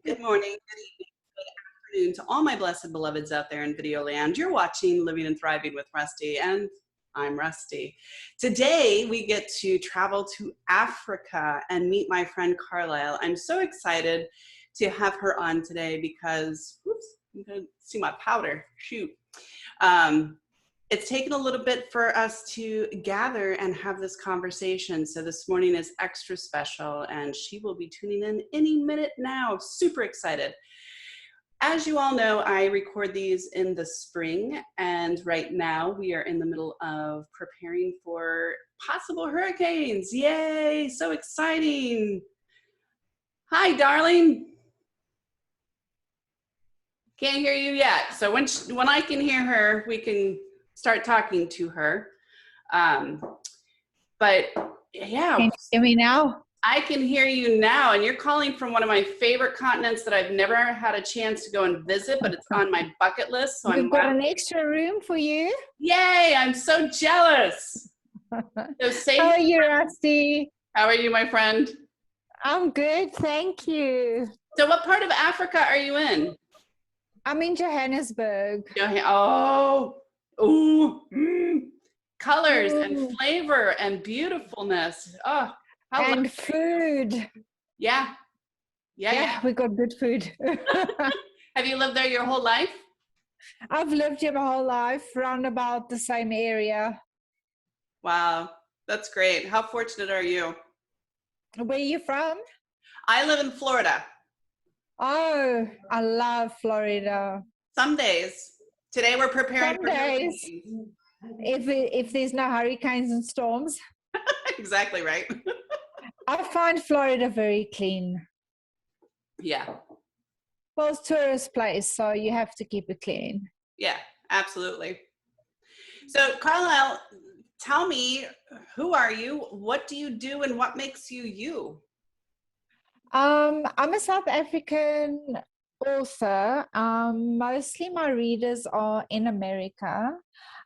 Good morning, good evening, good afternoon to all my blessed beloveds out there in video land. You're watching Living and Thriving with Rusty, and I'm Rusty. Today, we get to travel to Africa and meet my friend Carlyle. I'm so excited to have her on today because, oops, I'm gonna see my powder, shoot. It's taken a little bit for us to gather and have this conversation. So this morning is extra special and she will be tuning in any minute now. Super excited. As you all know, I record these in the spring, and right now we are in the middle of preparing for possible hurricanes. Yay, so exciting. Hi, darling. Can't hear you yet. So when I can hear her, we can start talking to her. But yeah. Can you hear me now? I can hear you now, and you're calling from one of my favorite continents that I've never had a chance to go and visit, but it's on my bucket list. So We've got an extra room for you. Yay, I'm so jealous. So How are you, Rusty? How are you, my friend? I'm good, thank you. So what part of Africa are you in? I'm in Johannesburg. Colors and flavor and beautifulness. Oh, and food. Yeah, we got good food. Have you lived there your whole life? I've lived here my whole life, round about the same area. Wow, that's great. How fortunate are you? Where are you from? I live in Florida. Oh, I love Florida. Some days. Today we're preparing for days. If there's no hurricanes and storms. Exactly right. I find Florida very clean. Yeah. Well, it's a tourist place, so you have to keep it clean. Yeah, absolutely. So, Carlyle, tell me, who are you? What do you do, and what makes you you? I'm a South African author. Mostly my readers are in America.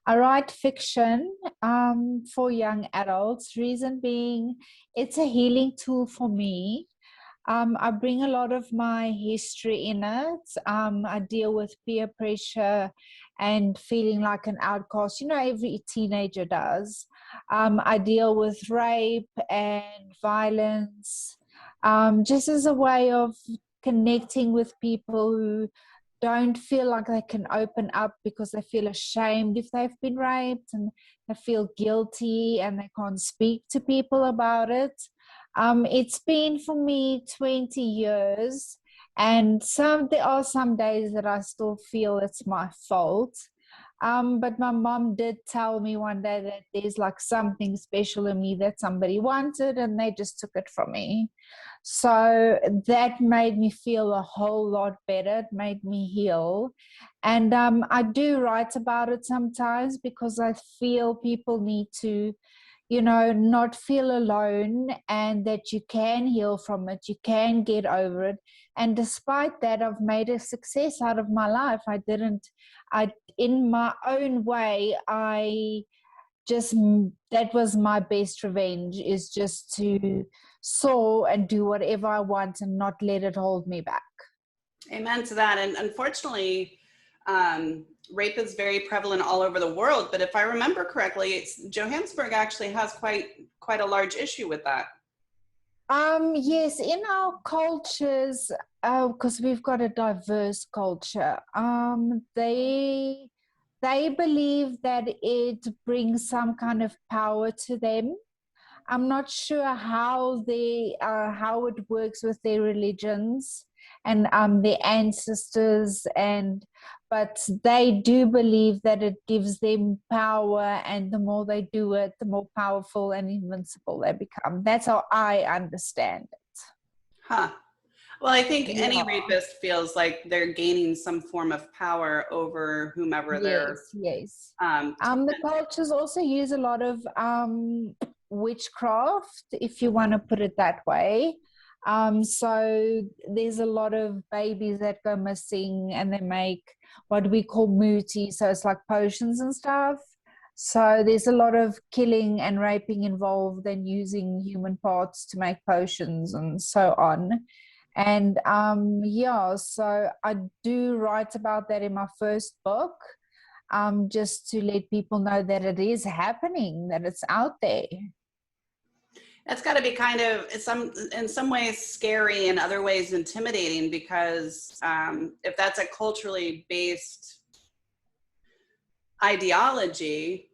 I write fiction for young adults, reason being it's a healing tool for me. I bring a lot of my history in it. I deal with peer pressure and feeling like an outcast. You know, every teenager does. I deal with rape and violence, just as a way of connecting with people who don't feel like they can open up because they feel ashamed if they've been raped, and they feel guilty and they can't speak to people about it. It's been for me 20 years, and there are some days that I still feel it's my fault. But my mom did tell me one day that there's like something special in me that somebody wanted, and they just took it from me. So that made me feel a whole lot better. It made me heal. And I do write about it sometimes because I feel people need to, you know, not feel alone, and that you can heal from it, you can get over it. And despite that, I've made a success out of my life. In my own way, that was my best revenge, is just to soar and do whatever I want and not let it hold me back. Amen to that. And unfortunately, rape is very prevalent all over the world, but if I remember correctly, Johannesburg actually has quite a large issue with that. Yes, in our cultures, because we've got a diverse culture, they believe that it brings some kind of power to them. I'm not sure how it works with their religions and their ancestors, but they do believe that it gives them power, and the more they do it, the more powerful and invincible they become. That's how I understand it. Huh. Well, I think any rapist feels like they're gaining some form of power over whomever they're. Yes. The cultures also use a lot of witchcraft, if you want to put it that way. So there's a lot of babies that go missing, and they make what we call muti, so it's like potions and stuff. So there's a lot of killing and raping involved, and using human parts to make potions and so on. And yeah, so I do write about that in my first book, just to let people know that it is happening, that it's out there. That's got to be kind of in some ways scary, in other ways intimidating, because if that's a culturally based ideology,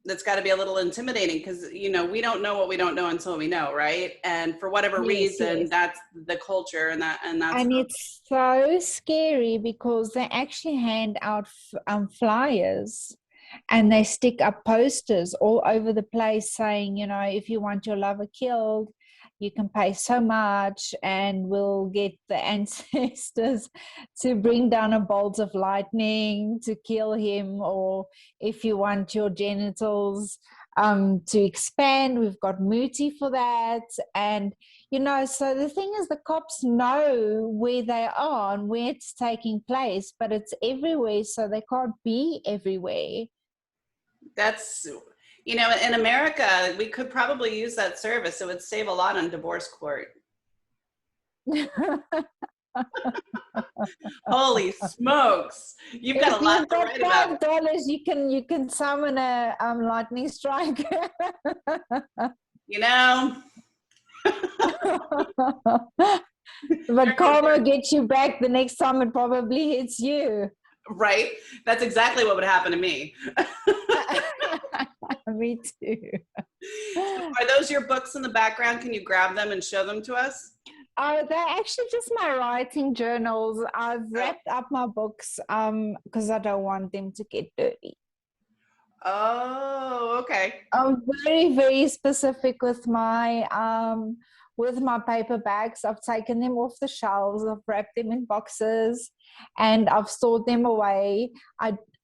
that's got to be a little intimidating, because we don't know what we don't know until we know, right? And for whatever Yes, reason, yes. that's the culture, and that's And it's so scary because they actually hand out flyers, and they stick up posters all over the place saying, if you want your lover killed, you can pay so much and we'll get the ancestors to bring down a bolt of lightning to kill him. Or if you want your genitals to expand, we've got Muti for that. And so the thing is, the cops know where they are and where it's taking place, but it's everywhere, so they can't be everywhere. that's in America, we could probably use that service. It would save a lot on divorce court. Holy smokes, you've got If a lot you've to got write about. $5, you can summon a lightning strike. But karma gets you back the next time it probably hits you. Right? That's exactly what would happen to me. Me too. Are those your books in the background? Can you grab them and show them to us? They're actually just my writing journals. I've wrapped up my books because I don't want them to get dirty. Oh, okay. I'm very, very specific with my paperbacks. I've taken them off the shelves, I've wrapped them in boxes, and I've stored them away.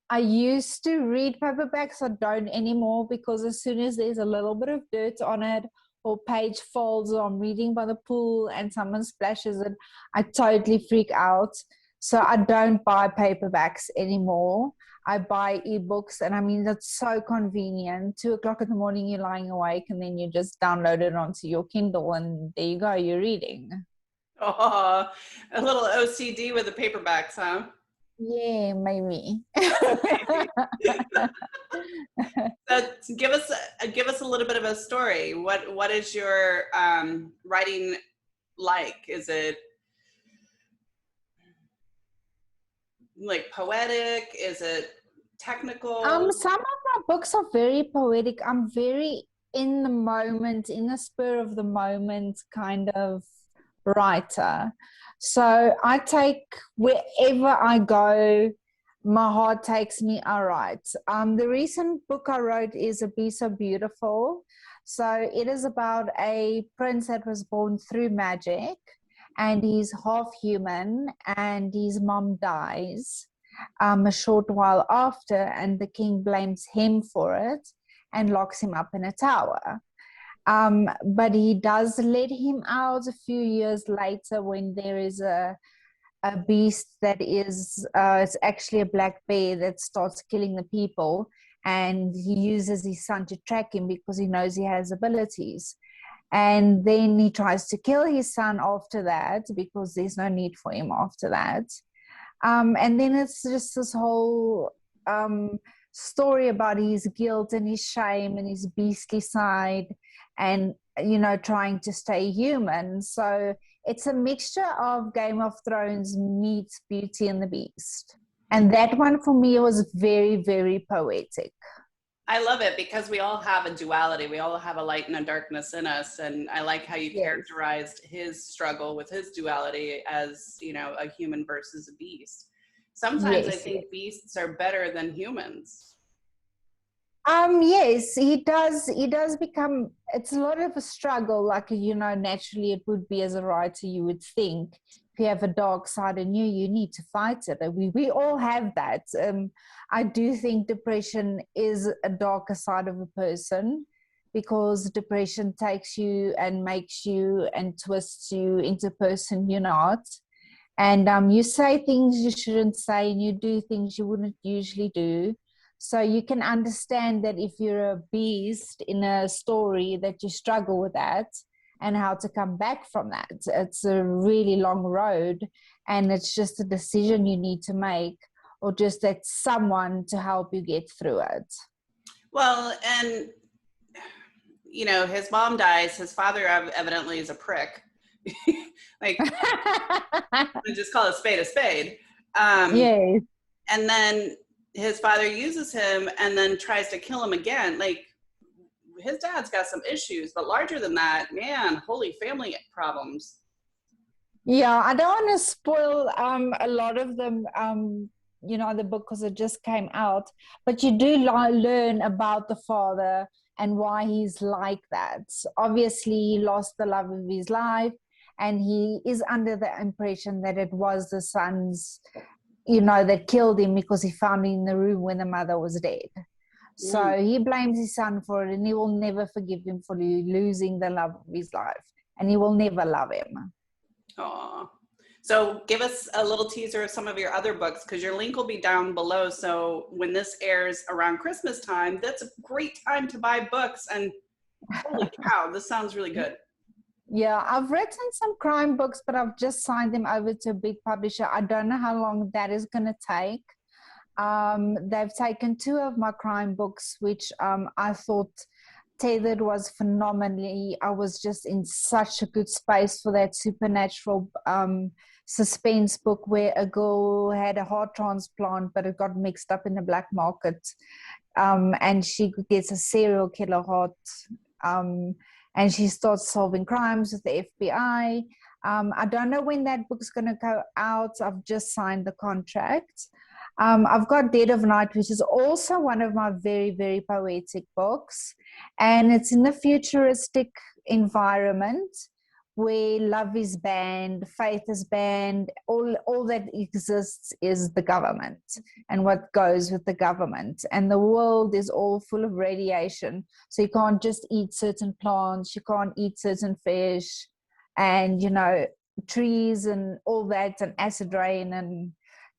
I used to read paperbacks. I don't anymore, because as soon as there's a little bit of dirt on it or page folds, or I'm reading by the pool and someone splashes it, I totally freak out. So I don't buy paperbacks anymore. I buy ebooks, and I mean, that's so convenient. 2 o'clock in the morning, you're lying awake, and then you just download it onto your Kindle, and there you go, you're reading. Oh, a little OCD with the paperbacks, huh? Yeah, maybe. So give us a little bit of a story. What is your writing like? Is it like poetic? Is it technical? Some of my books are very poetic. I'm very in the moment, in the spur of the moment kind of writer. So I take, wherever I go, my heart takes me, I write. The recent book I wrote is A Be So Beautiful. So it is about a prince that was born through magic, and he's half human, and his mom dies a short while after, and the king blames him for it and locks him up in a tower. But he does let him out a few years later, when there is a beast that is, it's actually a black bear that starts killing the people, and he uses his son to track him because he knows he has abilities. And then he tries to kill his son after that, because there's no need for him after that. And then it's just this whole story about his guilt and his shame and his beastly side, and trying to stay human. So it's a mixture of Game of Thrones meets Beauty and the Beast. And that one for me was very, very poetic. I love it, because we all have a duality. We all have a light and a darkness in us. And I like how you characterized his struggle with his duality as, a human versus a beast. Sometimes I think beasts are better than humans. Yes, he does become, it's a lot of a struggle, like, naturally it would be, as a writer, you would think, if you have a dark side in you, you need to fight it. We all have that. I do think depression is a darker side of a person, because depression takes you and makes you and twists you into a person you're not. And you say things you shouldn't say, and you do things you wouldn't usually do. So you can understand that if you're a beast in a story, that you struggle with that. and how to come back from that. It's a really long road, and it's just a decision you need to make, or just that someone to help you get through it. Well, and you know, his mom dies. His father evidently is a prick. Like, just call a spade a spade. Yes. And then his father uses him and then tries to kill him again. Like, his dad's got some issues, but larger than that, man, holy family problems. Yeah, I don't want to spoil a lot of them, the book, because it just came out. But you do learn about the father and why he's like that. Obviously, he lost the love of his life, and he is under the impression that it was the son's, that killed him, because he found him in the room when the mother was dead. So he blames his son for it, and he will never forgive him for losing the love of his life, and he will never love him. Aww. So give us a little teaser of some of your other books, because your link will be down below. So when this airs around Christmas time, that's a great time to buy books. And holy cow, this sounds really good. Yeah, I've written some crime books, but I've just signed them over to a big publisher. I don't know how long that is going to take. They've taken 2 of my crime books, which I thought Tethered was phenomenally. I was just in such a good space for that supernatural suspense book where a girl had a heart transplant, but it got mixed up in the black market. And she gets a serial killer heart, and she starts solving crimes with the FBI. I don't know when that book's going to go out. I've just signed the contract. I've got Dead of Night, which is also one of my very, very poetic books. And it's in a futuristic environment where love is banned, faith is banned, all that exists is the government and what goes with the government. And the world is all full of radiation. So you can't just eat certain plants, you can't eat certain fish, and, trees and all that, and acid rain and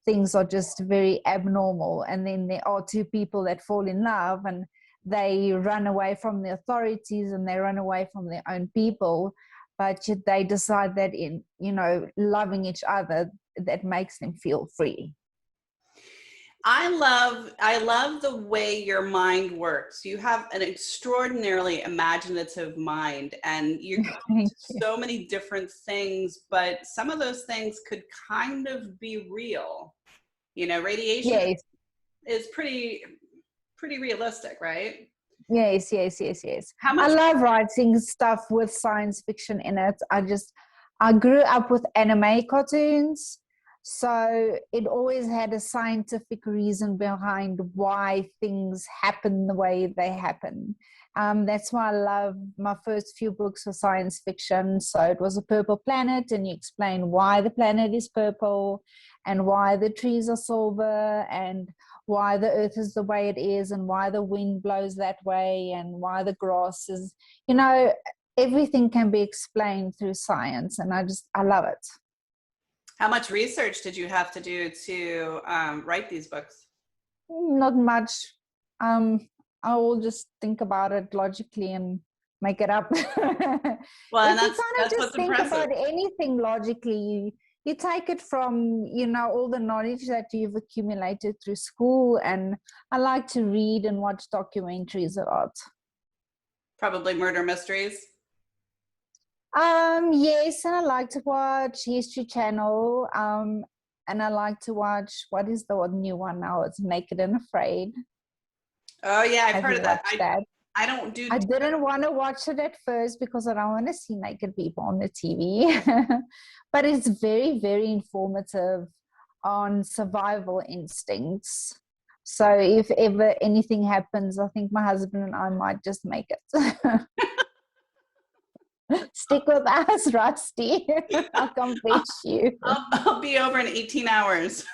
things are just very abnormal. And then there are 2 people that fall in love, and they run away from the authorities and they run away from their own people, but they decide that in loving each other, that makes them feel free. I love the way your mind works. You have an extraordinarily imaginative mind, and you're going to so many different things, but some of those things could kind of be real. Radiation is pretty realistic, right? Yes. I love writing stuff with science fiction in it. I grew up with anime cartoons, so it always had a scientific reason behind why things happen the way they happen. That's why I love my first few books for science fiction. So it was a purple planet, and you explain why the planet is purple and why the trees are silver and why the earth is the way it is and why the wind blows that way and why the grass is, everything can be explained through science. And I love it. How much research did you have to do to write these books? Not much. I will just think about it logically and make it up. Well, and that's what's think impressive. About anything logically, you take it from, all the knowledge that you've accumulated through school. And I like to read and watch documentaries a lot. Probably murder mysteries. Yes, and I like to watch History Channel. And I like to watch, what is the new one now? It's Naked and Afraid. Oh yeah, I've heard of that. I didn't want to watch it at first because I don't want to see naked people on the TV. But it's very, very informative on survival instincts. So if ever anything happens, I think my husband and I might just make it. Stick with us, Rusty. I'll come fetch you. I'll be over in 18 hours.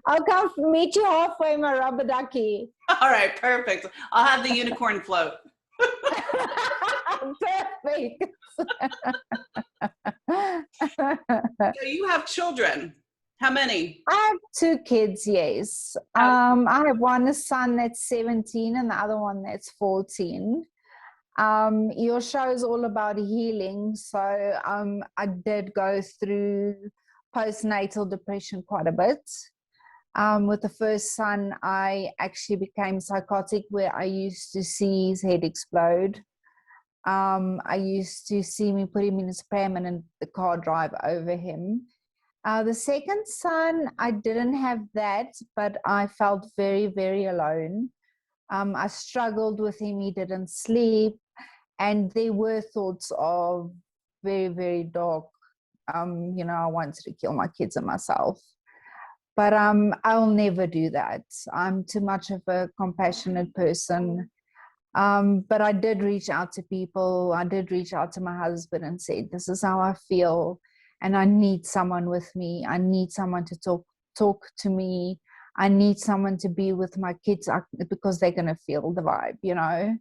I'll come meet you halfway, my rubber ducky. All right, perfect. I'll have the unicorn float. Perfect. So you have children. How many? I have 2 kids, yes. I have one son that's 17 and the other one that's 14. Your show is all about healing. So I did go through postnatal depression quite a bit. With the first son, I actually became psychotic, where I used to see his head explode. I used to see me put him in his pram and then the car drive over him. The second son, I didn't have that, but I felt very, very alone. I struggled with him. He didn't sleep. And there were thoughts of very, very dark. I wanted to kill my kids and myself. But I'll never do that. I'm too much of a compassionate person. But I did reach out to people. I did reach out to my husband and said, this is how I feel. And I need someone with me. I need someone to talk to me. I need someone to be with my kids because they're going to feel the vibe.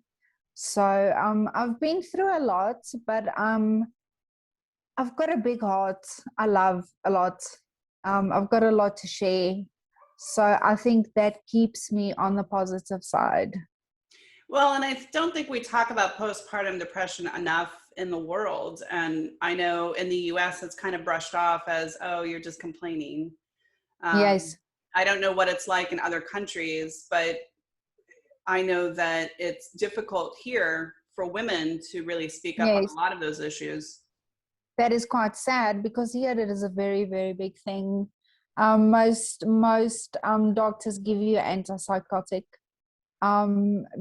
So I've been through a lot, but I've got a big heart. I love a lot. I've got a lot to share. So I think that keeps me on the positive side. Well, and I don't think we talk about postpartum depression enough in the world. And I know in the US, it's kind of brushed off as, oh, you're just complaining. Yes. I don't know what it's like in other countries, but I know that it's difficult here for women to really speak up on Yes. a lot of those issues. That is quite sad, because here it is a very, very big thing. Most doctors give you antipsychotic,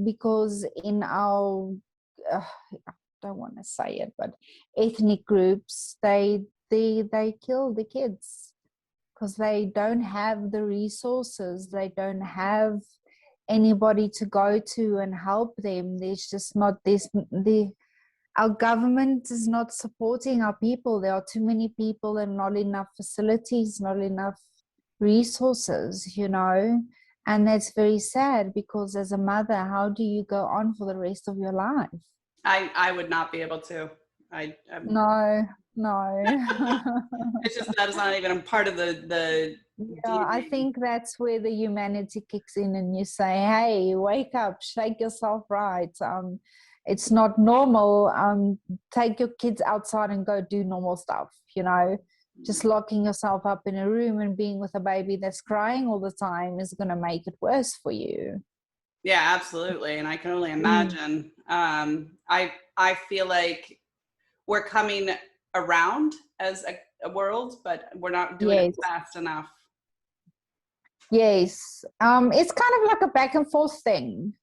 because in our I don't want to say it, but ethnic groups, they kill the kids because they don't have the resources. They don't have anybody to go to and help them. There's just not this. Our government is not supporting our people. There are too many people and not enough facilities, not enough resources, and that's very sad, because as a mother, how do you go on for the rest of your life? I would not be able to. No. It's just that is not even a part of the Yeah, I DNA. think that's where the humanity kicks in, and you say, hey, wake up, shake yourself right. It's not normal. Take your kids outside and go do normal stuff, Just locking yourself up in a room and being with a baby that's crying all the time is going to make it worse for you. Yeah, absolutely. And I can only imagine. I feel like we're coming around as a world, but we're not doing it Yes. fast enough. Yes. It's kind of like a back and forth thing.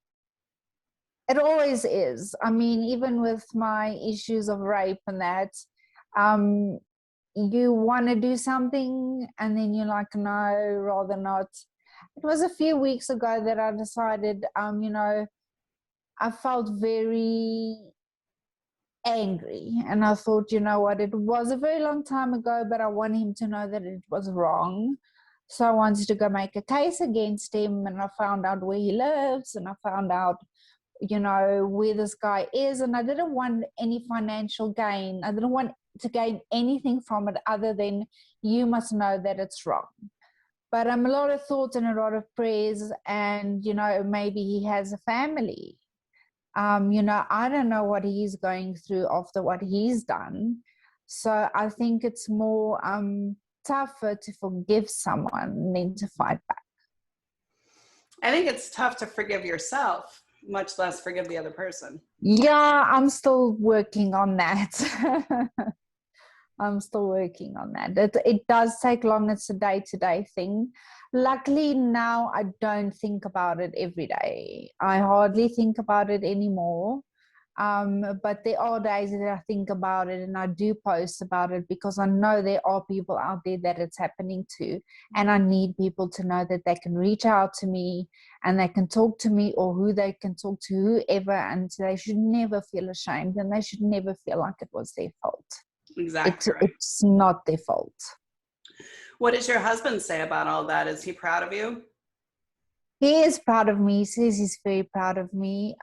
It always is. I mean, even with my issues of rape and that, you want to do something and then you're like, no, rather not. It was a few weeks ago that I decided, I felt very angry, and I thought, you know what, it was a very long time ago, but I want him to know that it was wrong. So I wanted to go make a case against him, and I found out where he lives, and I found out where this guy is, and I didn't want any financial gain. I didn't want to gain anything from it other than, you must know that it's wrong. But a lot of thoughts and a lot of prayers, and maybe he has a family. I don't know what he's going through after what he's done. So I think it's more tougher to forgive someone than to fight back. I think it's tough to forgive yourself, much less forgive the other person. Yeah, I'm still working on that. I'm still working on that. It does take long. It's a day-to-day thing. Luckily now I don't think about it every day. I hardly think about it anymore. But there are days that I think about it, and I do post about it, because I know there are people out there that it's happening to, and I need people to know that they can reach out to me and they can talk to me, or who they can talk to, whoever, and they should never feel ashamed, and they should never feel like it was their fault. Exactly right. It's not their fault. What does your husband say about all that? Is he proud of you? He is proud of me. He says he's very proud of me.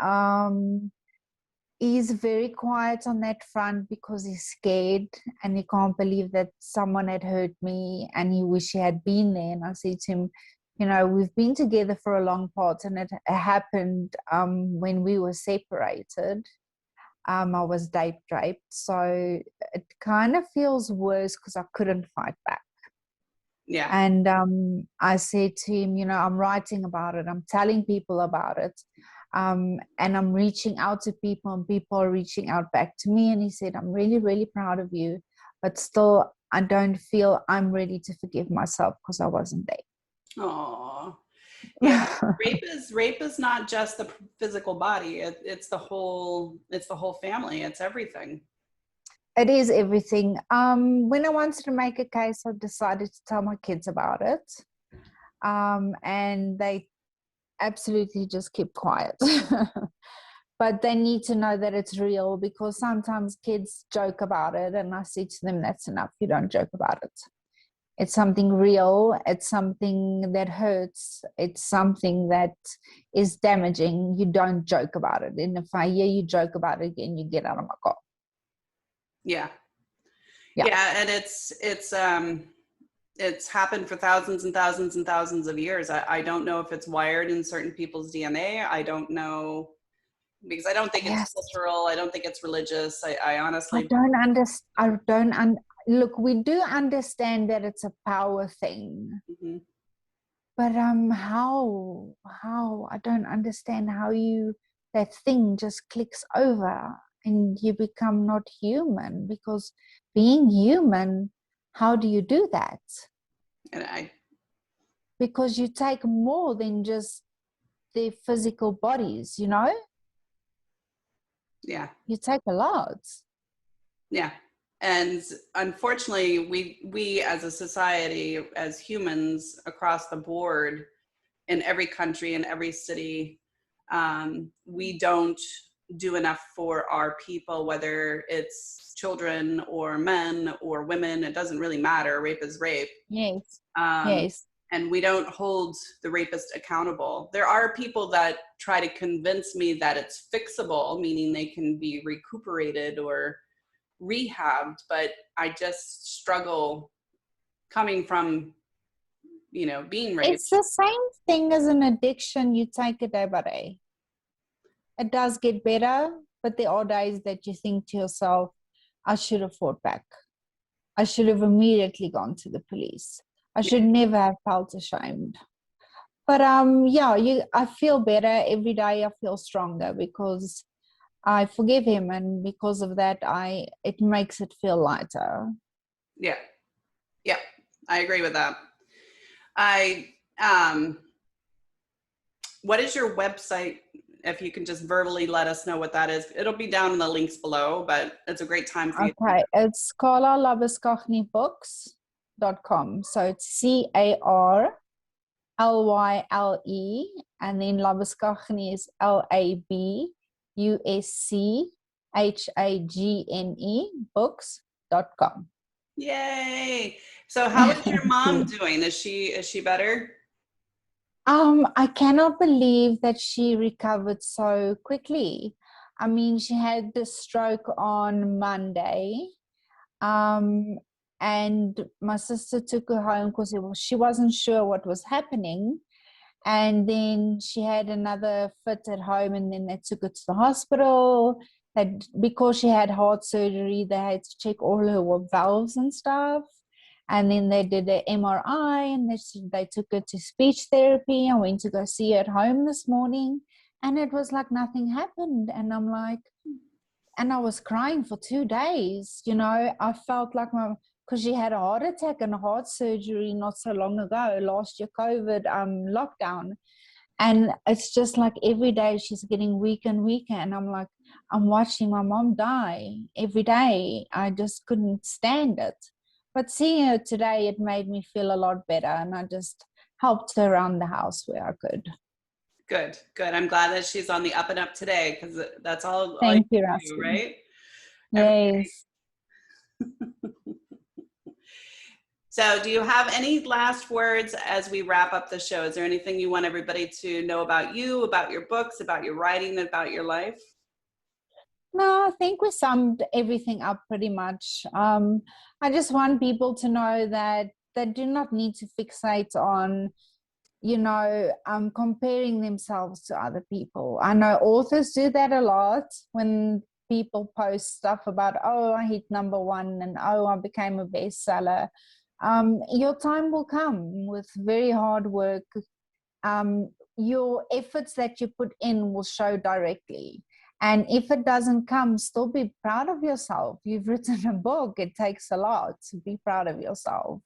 He's very quiet on that front because he's scared, and he can't believe that someone had hurt me, and he wish he had been there. And I said to him, we've been together for a long part, and it happened when we were separated. I was raped. So it kind of feels worse because I couldn't fight back. Yeah. And I said to him, you know, I'm writing about it. I'm telling people about it. And I'm reaching out to people, and people are reaching out back to me. And he said, I'm really, really proud of you. But still, I don't feel I'm ready to forgive myself because I wasn't there. Oh, yeah. Rape is not just the physical body. It's the whole family. It's everything. It is everything. When I wanted to make a case, I decided to tell my kids about it. And they absolutely just keep quiet. But they need to know that it's real, because sometimes kids joke about it, and I say to them, that's enough. You don't joke about it. It's something real. It's something that hurts. It's something that is damaging. You don't joke about it. And if I hear you joke about it again, you get out of my car. Yeah. Yeah. Yeah. And it's happened for thousands and thousands and thousands of years. I don't know if it's wired in certain people's DNA. I don't know, because I don't think it's cultural. I don't think it's religious. I honestly don't understand. Look, we do understand that it's a power thing. Mm-hmm. But how I don't understand how that thing just clicks over and you become not human, because being human, how do you do that? Because you take more than just their physical bodies, you know? Yeah. You take a lot. Yeah. And unfortunately, we as a society, as humans across the board, in every country, in every city, we don't do enough for our people, whether it's children or men or women. It doesn't really matter. Rape is rape. Yes. Yes. And we don't hold the rapist accountable. There are people that try to convince me that it's fixable, meaning they can be recuperated or rehabbed, but I just struggle coming from, you know, being raped. It's the same thing as an addiction. You take it day by day. It does get better, but there are days that you think to yourself, I should have fought back. I should have immediately gone to the police. I should never have felt ashamed. But I feel better every day. I feel stronger because I forgive him, and because of that, it makes it feel lighter. Yeah, I agree with that. What is your website? If you can just verbally let us know what that is. It'll be down in the links below, but it's a great time for you. Okay, it's Labuschagne.com. So it's CarLyle, and then Labuschagne is LABUSCHAGNE books.com. Yay! So how is your mom doing? Is she better? I cannot believe that she recovered so quickly. I mean, she had the stroke on Monday, and my sister took her home because she wasn't sure what was happening. And then she had another fit at home, and then they took her to the hospital. Because she had heart surgery, they had to check all her valves and stuff. And then they did an MRI, and they took her to speech therapy. I went to go see her at home this morning, and it was like nothing happened. And I'm like, and I was crying for 2 days. You know, I felt like because she had a heart attack and a heart surgery not so long ago, last year, COVID lockdown. And it's just like every day she's getting weaker and weaker. And I'm like, I'm watching my mom die every day. I just couldn't stand it. But seeing her today, it made me feel a lot better. And I just helped her around the house where I could. Good. I'm glad that she's on the up and up today, because that's all. Thank you, do, right? Yes. So do you have any last words as we wrap up the show? Is there anything you want everybody to know about you, about your books, about your writing, about your life? No, I think we summed everything up pretty much. I just want people to know that they do not need to fixate on, comparing themselves to other people. I know authors do that a lot when people post stuff about, oh, I hit #1 and oh, I became a bestseller. Your time will come with very hard work. Your efforts that you put in will show directly. And if it doesn't come, still be proud of yourself. You've written a book. It takes a lot. So be proud of yourself.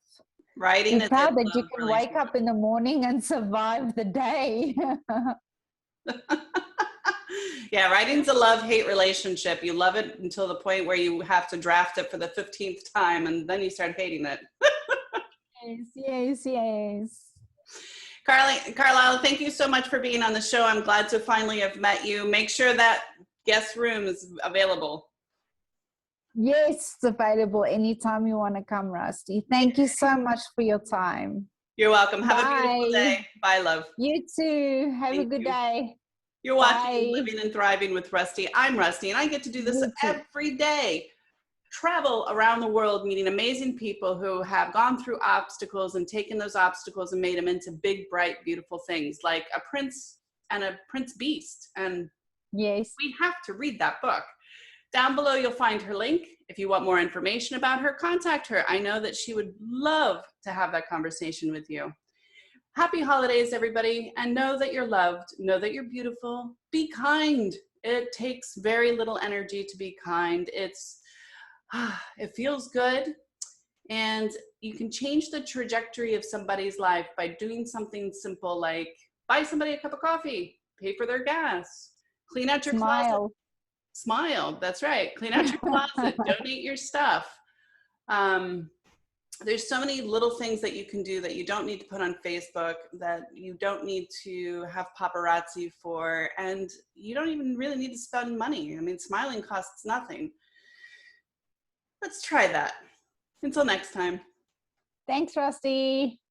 Writing Be is a proud that you love can wake up in the morning and survive the day. Yeah, writing's a love-hate relationship. You love it until the point where you have to draft it for the 15th time, and then you start hating it. Yes. Carlyle, thank you so much for being on the show. I'm glad to finally have met you. Make sure that guest room is available. Yes, it's available anytime you want to come, Rusty. Thank you so much for your time. You're welcome. Have a beautiful day. Bye, love. You too. Have a good day. You're watching Living and Thriving with Rusty. I'm Rusty, and I get to do this every day. Travel around the world, meeting amazing people who have gone through obstacles and taken those obstacles and made them into big, bright, beautiful things, like a prince and a prince beast. And yes, we have to read that book. Down below, you'll find her link. If you want more information about her, contact her. I know that she would love to have that conversation with you. Happy holidays, everybody, and know that you're loved. Know that you're beautiful. Be kind. It takes very little energy to be kind. It feels good, and you can change the trajectory of somebody's life by doing something simple like buy somebody a cup of coffee, pay for their gas, clean out your closet. Smile, that's right. Clean out your closet, donate your stuff. There's so many little things that you can do that you don't need to put on Facebook, that you don't need to have paparazzi for, and you don't even really need to spend money. I mean, smiling costs nothing. Let's try that. Until next time. Thanks, Rusty.